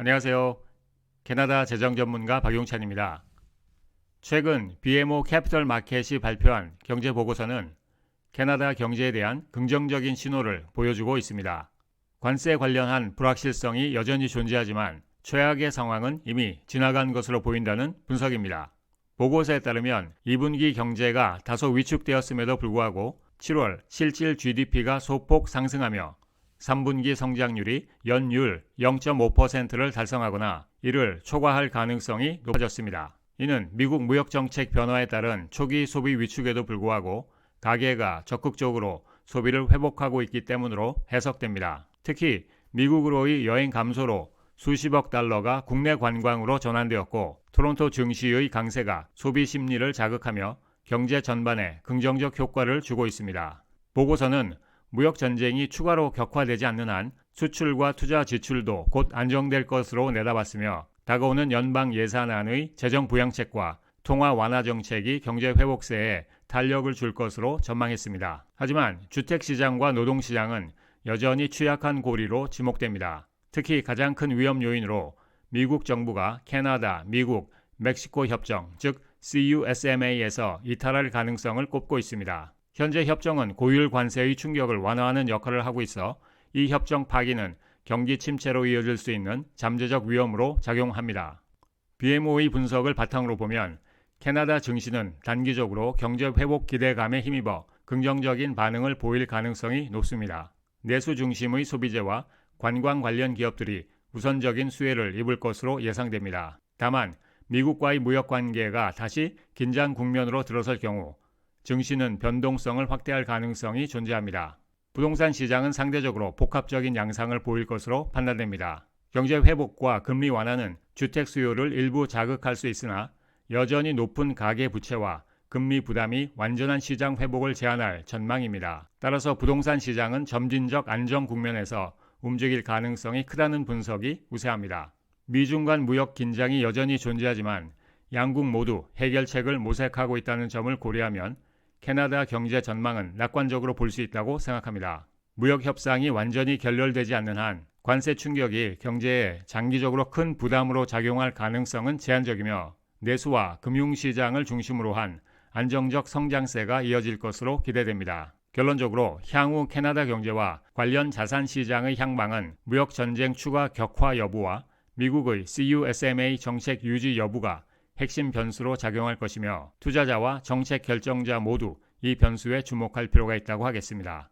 안녕하세요. 캐나다 재정 전문가 박용찬입니다. 최근 BMO 캐피털 마켓이 발표한 경제 보고서는 캐나다 경제에 대한 긍정적인 신호를 보여주고 있습니다. 관세 관련한 불확실성이 여전히 존재하지만 최악의 상황은 이미 지나간 것으로 보인다는 분석입니다. 보고서에 따르면 2분기 경제가 다소 위축되었음에도 불구하고 7월 실질 GDP가 소폭 상승하며 3분기 성장률이 연율 0.5%를 달성하거나 이를 초과할 가능성이 높아졌습니다. 이는 미국 무역정책 변화에 따른 초기 소비 위축에도 불구하고 가계가 적극적으로 소비를 회복하고 있기 때문으로 해석됩니다. 특히 미국으로의 여행 감소로 수십억 달러가 국내 관광으로 전환되었고 토론토 증시의 강세가 소비 심리를 자극하며 경제 전반에 긍정적 효과를 주고 있습니다. 보고서는 무역 전쟁이 추가로 격화되지 않는 한 수출과 투자 지출도 곧 안정될 것으로 내다봤으며 다가오는 연방 예산안의 재정 부양책과 통화 완화 정책이 경제 회복세에 탄력을 줄 것으로 전망했습니다. 하지만 주택시장과 노동시장은 여전히 취약한 고리로 지목됩니다. 특히 가장 큰 위험 요인으로 미국 정부가 캐나다, 미국, 멕시코 협정, 즉 CUSMA에서 이탈할 가능성을 꼽고 있습니다. 현재 협정은 고율 관세의 충격을 완화하는 역할을 하고 있어 이 협정 파기는 경기 침체로 이어질 수 있는 잠재적 위험으로 작용합니다. BMO의 분석을 바탕으로 보면 캐나다 증시는 단기적으로 경제 회복 기대감에 힘입어 긍정적인 반응을 보일 가능성이 높습니다. 내수 중심의 소비재와 관광 관련 기업들이 우선적인 수혜를 입을 것으로 예상됩니다. 다만 미국과의 무역 관계가 다시 긴장 국면으로 들어설 경우 증시는 변동성을 확대할 가능성이 존재합니다. 부동산 시장은 상대적으로 복합적인 양상을 보일 것으로 판단됩니다. 경제 회복과 금리 완화는 주택 수요를 일부 자극할 수 있으나 여전히 높은 가계 부채와 금리 부담이 완전한 시장 회복을 제한할 전망입니다. 따라서 부동산 시장은 점진적 안정 국면에서 움직일 가능성이 크다는 분석이 우세합니다. 미중 간 무역 긴장이 여전히 존재하지만 양국 모두 해결책을 모색하고 있다는 점을 고려하면 캐나다 경제 전망은 낙관적으로 볼 수 있다고 생각합니다. 무역 협상이 완전히 결렬되지 않는 한 관세 충격이 경제에 장기적으로 큰 부담으로 작용할 가능성은 제한적이며 내수와 금융시장을 중심으로 한 안정적 성장세가 이어질 것으로 기대됩니다. 결론적으로 향후 캐나다 경제와 관련 자산 시장의 향방은 무역 전쟁 추가 격화 여부와 미국의 CUSMA 정책 유지 여부가 핵심 변수로 작용할 것이며 투자자와 정책 결정자 모두 이 변수에 주목할 필요가 있다고 하겠습니다.